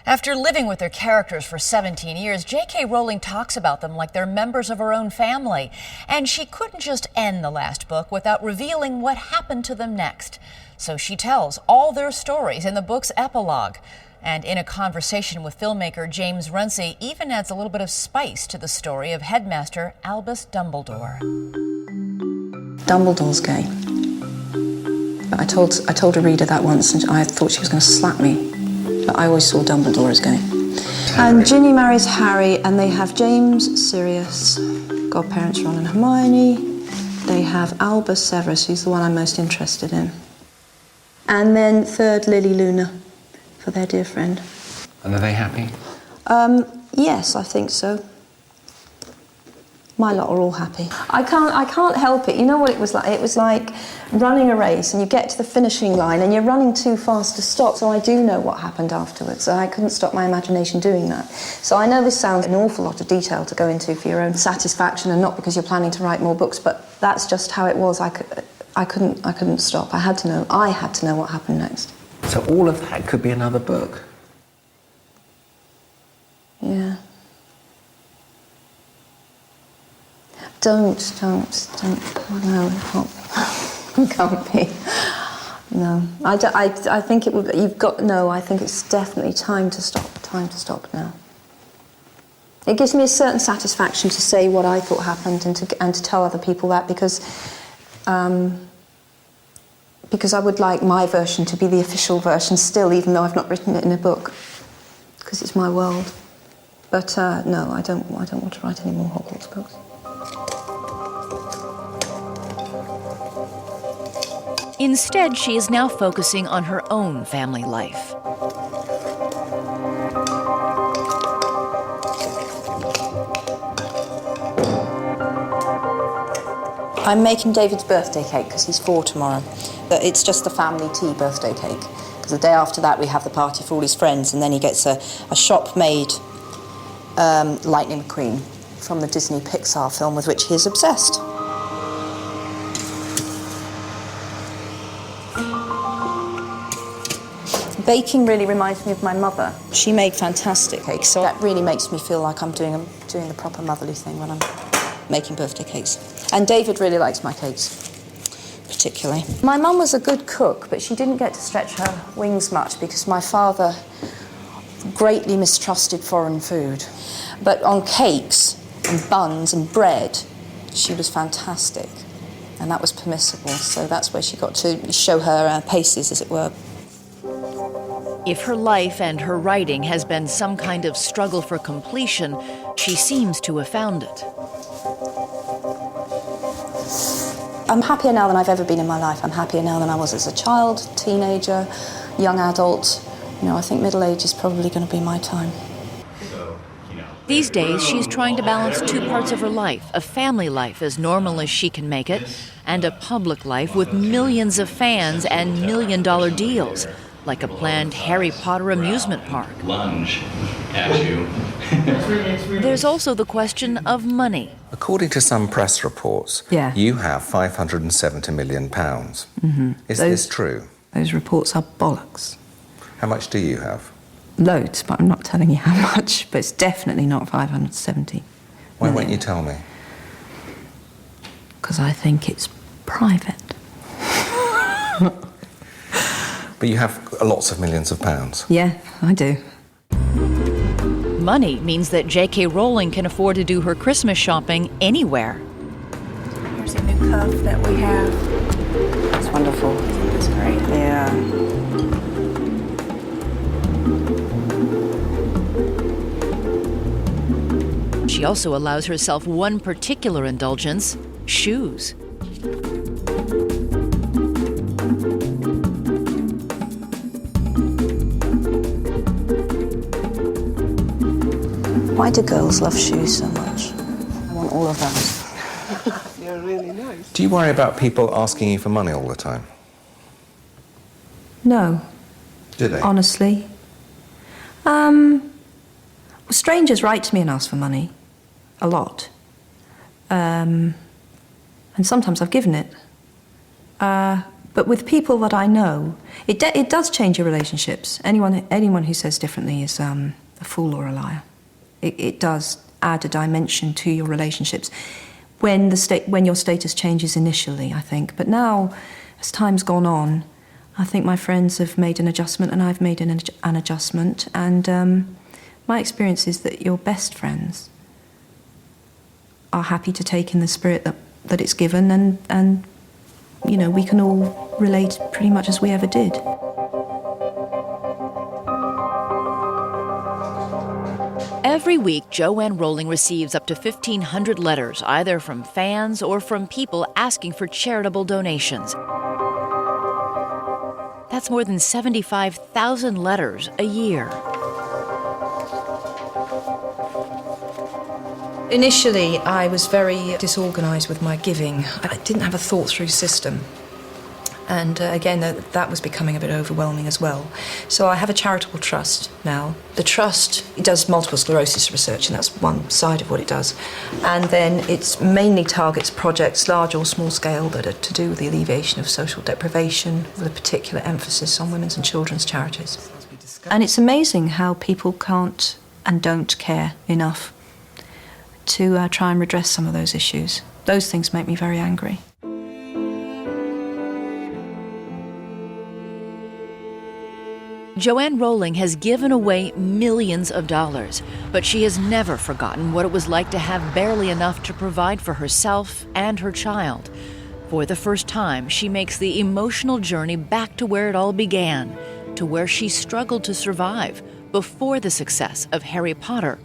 After living with their characters for 17 years, J.K. Rowling talks about them like they're members of her own family. And she couldn't just end the last book without revealing what happened to them next. So she tells all their stories in the book's epilogue. And in a conversation with filmmaker James Runcie, even adds a little bit of spice to the story of headmaster Albus Dumbledore. Dumbledore's gay. I told a reader that once and I thought she was going to slap me. But I always saw Dumbledore as gay. And Ginny marries Harry and they have James, Sirius, godparents Ron and Hermione. They have Albus Severus, who's the one I'm most interested in. And then third, Lily Luna, for their dear friend. And are they happy? Yes, I think so. My lot are all happy. I can't help it. You know what it was like? It was like running a race and you get to the finishing line and you're running too fast to stop. So I do know what happened afterwards. So I couldn't stop my imagination doing that. So I know this sounds an awful lot of detail to go into for your own satisfaction and not because you're planning to write more books, but that's just how it was. I couldn't stop. I had to know what happened next. So all of that could be another book? Yeah. Don't. Oh, no, it can't be. No, I think it would. I think it's definitely time to stop. Time to stop now. It gives me a certain satisfaction to say what I thought happened and to tell other people that because I would like my version to be the official version still, even though I've not written it in a book, because it's my world. But no, I don't want to write any more Hogwarts books. Instead, she is now focusing on her own family life. I'm making David's birthday cake because he's 4 tomorrow. But it's just the family tea birthday cake. Because the day after that we have the party for all his friends and then he gets a shop-made Lightning McQueen from the Disney Pixar film with which he is obsessed. Baking really reminds me of my mother. She made fantastic cakes, so that really makes me feel like I'm doing the proper motherly thing when I'm making birthday cakes. And David really likes my cakes, particularly. My mum was a good cook, but she didn't get to stretch her wings much because my father greatly mistrusted foreign food. But on cakes and buns and bread, she was fantastic. And that was permissible, so that's where she got to show her paces, as it were. If her life and her writing has been some kind of struggle for completion, she seems to have found it. I'm happier now than I've ever been in my life. I'm happier now than I was as a child, teenager, young adult. You know, I think middle age is probably going to be my time. These days, she's trying to balance 2 parts of her life, a family life as normal as she can make it, and a public life with millions of fans and million-dollar deals, like a planned Harry Potter amusement park. Lunge at you. There's also the question of money. According to some press reports, you have £570 million. Mm-hmm. Is this true? Those reports are bollocks. How much do you have? Loads, but I'm not telling you how much. But it's definitely not 570. Why won't you tell me? Because I think it's private. But you have lots of millions of pounds. Yeah, I do. Money means that J.K. Rowling can afford to do her Christmas shopping anywhere. Here's a new cuff that we have. It's wonderful. It's great. Yeah. She also allows herself one particular indulgence: shoes. Why do girls love shoes so much? I want all of those. You're really nice. Do you worry about people asking you for money all the time? No. Do they? Honestly. Strangers write to me and ask for money. A lot. And sometimes I've given it. But with people that I know, it does change your relationships. Anyone who says differently is a fool or a liar. It does add a dimension to your relationships when your status changes initially, I think. But now, as time's gone on, I think my friends have made an adjustment and I've made an adjustment. And my experience is that your best friends are happy to take in the spirit that it's given, and you know, we can all relate pretty much as we ever did. Every week, Joanne Rowling receives up to 1,500 letters, either from fans or from people asking for charitable donations. That's more than 75,000 letters a year. Initially, I was very disorganised with my giving. I didn't have a thought-through system. And again, that was becoming a bit overwhelming as well. So I have a charitable trust now. The trust does multiple sclerosis research, and that's one side of what it does. And then it mainly targets projects, large or small scale, that are to do with the alleviation of social deprivation, with a particular emphasis on women's and children's charities. And it's amazing how people can't and don't care enough to try and redress some of those issues. Those things make me very angry. Joanne Rowling has given away millions of dollars, but she has never forgotten what it was like to have barely enough to provide for herself and her child. For the first time, she makes the emotional journey back to where it all began, to where she struggled to survive before the success of Harry Potter